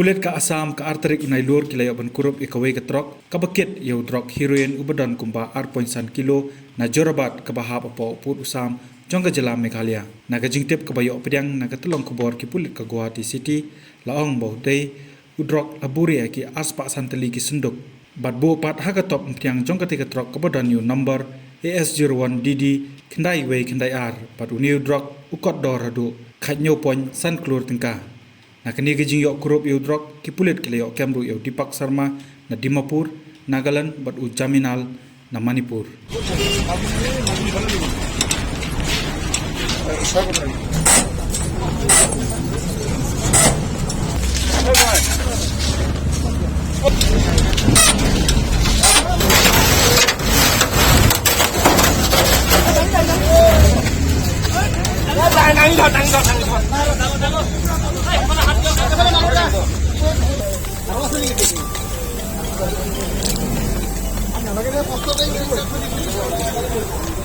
Kipulet ka Asam ka arterik inailur kilayo ban kurup ikawai ke trok ka bakit yau drok heroin ubadan kumba 8.1 kilo na jorabat ka bahap apo put usam jongga jela Meghalaya na gajingtip ka bayo pedang na katulong kubor kipulet ka Guwahati City laong bau dei udrok aburi ki aspa santeli ki senduk bat bo pat hagatop mtiang jongga tiga trok ka badan yu number AS01DD kendai wei kendai ar pat uniu drok ukot dor hadu khatnyo pon san klur tingka na kini gejing yok kurup yudrok kipulit kile yok Kemru yok Deepak Sharma na Dimapur, Nagaland bat Jaminal na Manipur. Anak-anaknya foto kayak gitu.